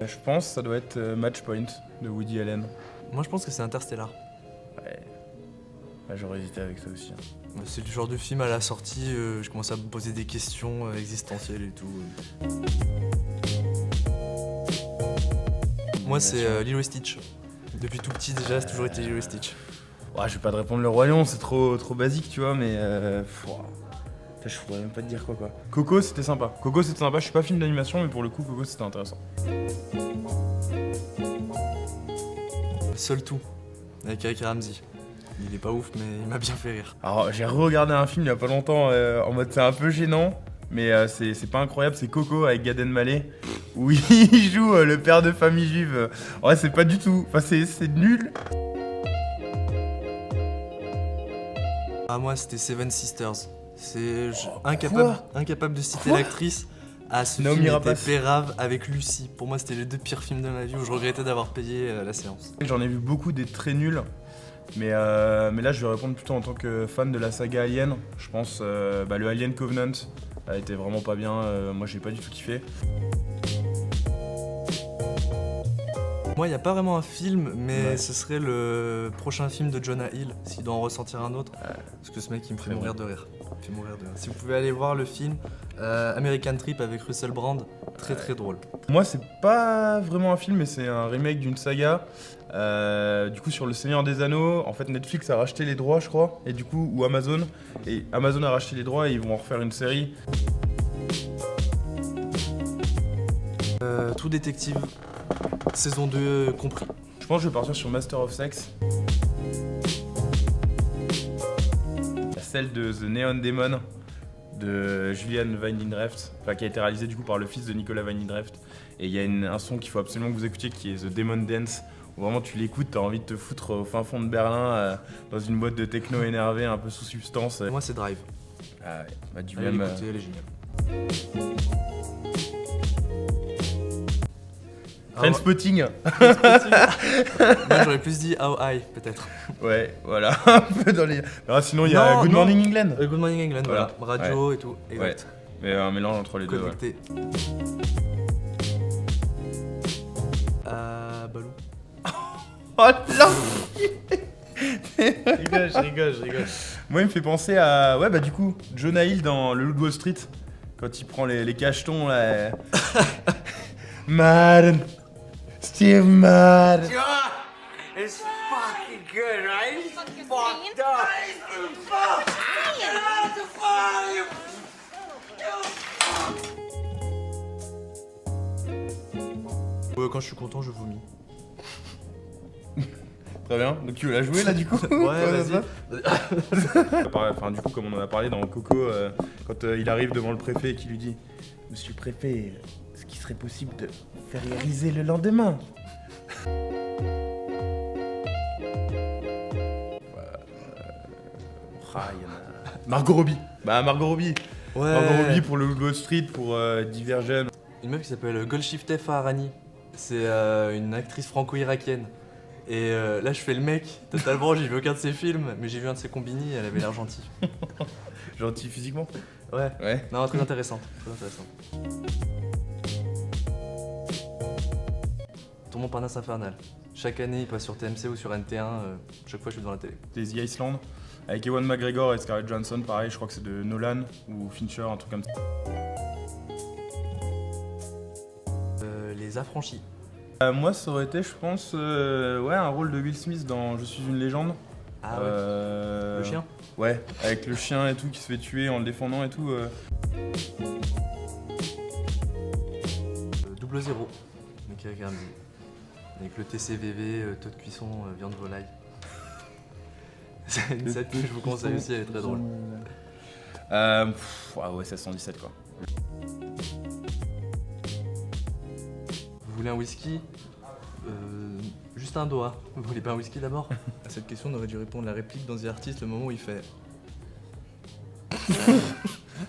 Je pense que ça doit être Match Point de Woody Allen. Moi je pense que c'est Interstellar. Ouais. Ouais, j'aurais hésité avec ça aussi. C'est le genre de film à la sortie, je commence à me poser des questions existentielles et tout. Moi c'est Lilo et Stitch. Depuis tout petit déjà, c'est toujours été Lilo et Stitch. Ouais, je vais pas te répondre le Roi Lion, c'est trop basique, tu vois, mais je pourrais même pas te dire quoi. Coco, c'était sympa. Je suis pas film d'animation, mais pour le coup, Coco, c'était intéressant. Seul tout, avec Eric Ramsey. Il est pas ouf, mais il m'a bien fait rire. Alors, j'ai re-regardé un film il y a pas longtemps, en mode c'est un peu gênant, mais c'est pas incroyable, c'est Coco avec Gad Elmaleh, où il joue le père de famille juive. Ouais, c'est pas du tout, enfin c'est nul. Ah moi c'était Seven Sisters. C'est quoi incapable de citer Quoi l'actrice. Ah ce Naomi film Rapace. était pérave avec Lucy. Pour moi c'était les 2 pires films de ma vie où je regrettais d'avoir payé la séance. J'en ai vu beaucoup des très nuls, mais là je vais répondre plutôt en tant que fan de la saga Alien. Je pense le Alien Covenant a été vraiment pas bien, moi j'ai pas du tout kiffé. Moi il n'y a pas vraiment un film, mais Ouais. ce serait le prochain film de Jonah Hill, s'il doit en ressentir un autre. Parce que ce mec il me fait Très mourir de rire. Si vous pouvez aller voir le film American Trip avec Russell Brand, très drôle. Moi c'est pas vraiment un film, mais c'est un remake d'une saga. Du coup sur le Seigneur des Anneaux, en fait Netflix a racheté les droits je crois, et du coup, ou Amazon, et Amazon a racheté les droits et ils vont en refaire une série. True Detective, saison 2 compris. Je pense que je vais partir sur Master of Sex. Celle de The Neon Demon de Julian Weinindreft, qui a été réalisée du coup par le fils de Nicolas Weinindreft. Et il y a un son qu'il faut absolument que vous écoutiez qui est The Demon Dance, où vraiment tu l'écoutes, t'as envie de te foutre au fin fond de Berlin, dans une boîte de techno énervée, un peu sous substance. Moi c'est Drive. Ah ouais, bah, du Allez même. l'écouter, elle est géniale. Trainspotting. Moi j'aurais plus dit How High peut-être. Ouais, voilà, un peu dans les. Alors, sinon il y a Non, Good non. Morning England. Good Morning England, Voilà. voilà. Radio et tout. Exact. Mais un mélange entre les deux. Ouais. Connecté. Balou. Oh là. Je rigole. Moi, il me fait penser à. Ouais, bah, du coup, Jonah Hill dans Le Loup de Wall Street, quand il prend les cachetons là. Madden. Steve Madden. It's fucking good, right? It's fucked up. Quand je suis content, je vomis. Très bien. Donc, tu veux la jouer là, du coup? Ouais, vas-y. Enfin, du coup, comme on en a parlé dans Coco, quand il arrive devant le préfet et qu'il lui dit Monsieur le préfet, est-ce qu'il serait possible de férialiser le lendemain? Margot Robbie. Bah, Margot Robbie. Ouais. Margot Robbie pour le Loup de Wall Street, pour Divergent. Une meuf qui s'appelle Golshifteh Farahani. C'est une actrice franco-irakienne. Et là, je fais le mec, totalement, j'ai vu aucun de ses films, mais j'ai vu un de ses combini, elle avait l'air gentille. Gentil physiquement. Ouais. Ouais. Non, très intéressante. Ton Montparnasse infernal. Chaque année, il passe sur TMC ou sur NT1, chaque fois je suis devant la télé. The Iceland. Avec Ewan McGregor et Scarlett Johansson, pareil, je crois que c'est de Nolan ou Fincher, un truc comme ça. Les Affranchis. Moi, ça aurait été, je pense, un rôle de Will Smith dans Je suis une légende. Ah ouais. Le chien. Ouais, avec le chien et tout qui se fait tuer en le défendant et tout. Double zéro. Donc avec le TCVV, taux de cuisson, viande volaille. C'est une scène que je vous conseille aussi, elle est très drôle. Ouais, 717 quoi. Vous voulez un whisky Juste un doigt. Vous voulez pas un whisky d'abord? À cette question, on aurait dû répondre la réplique dans The Artist, le moment où il fait.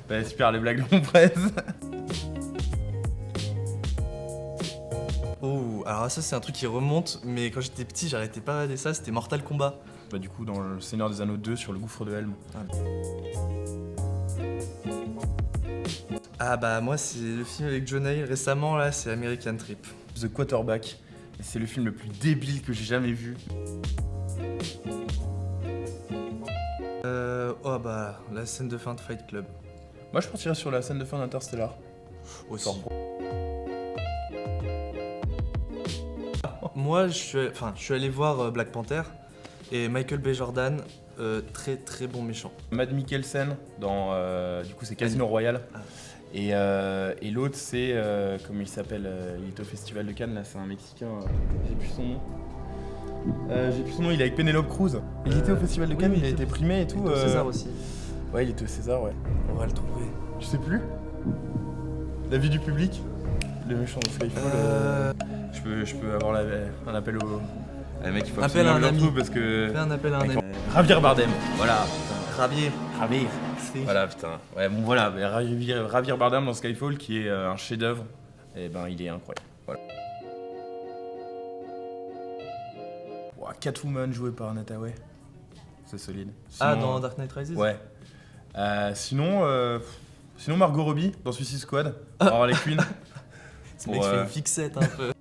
Bah, super, les blagues de presse. Oh, alors ça c'est un truc qui remonte, mais quand j'étais petit, j'arrêtais pas de regarder ça, c'était Mortal Kombat. Bah, du coup, dans Le Seigneur des Anneaux 2 sur le gouffre de Helm. Ah bah moi c'est le film avec Jonah Hill récemment là, c'est American Trip. The Quarterback. Et c'est le film le plus débile que j'ai jamais vu. Oh bah la scène de fin de Fight Club. Moi, je partirais sur la scène de fin d'Interstellar. Aussi. Moi je suis allé voir Black Panther et Michael B. Jordan, très très bon méchant. Mads Mikkelsen dans du coup c'est Casino Royale. Ah. Et l'autre c'est comment il s'appelle, il est au Festival de Cannes là, c'est un Mexicain, j'ai plus son nom. Il est avec Penelope Cruz. Il était au Festival de Cannes, il a été primé et tout. Au César aussi. Ouais, il était au César, ouais. On va le trouver. Tu sais plus? La vie du public? Le méchant de Skyfall. Je peux avoir un appel au. Ah, mec, il faut Appel à un absolument que je le ami. retrouve parce que. Fais un appel à un ami. Javier Bardem, voilà. Javier. Javier. Voilà, putain. Ouais, bon, voilà, mais Javier Bardem dans Skyfall qui est un chef-d'œuvre, et ben il est incroyable. Voilà. Ouah, Catwoman jouée par Anna Hathaway. C'est solide. Ah, Sinon, dans Dark Knight Rises. Ouais. Sinon Margot Robbie dans Suicide Squad. Pour avoir les Queens. Ce mec fait une fixette un peu.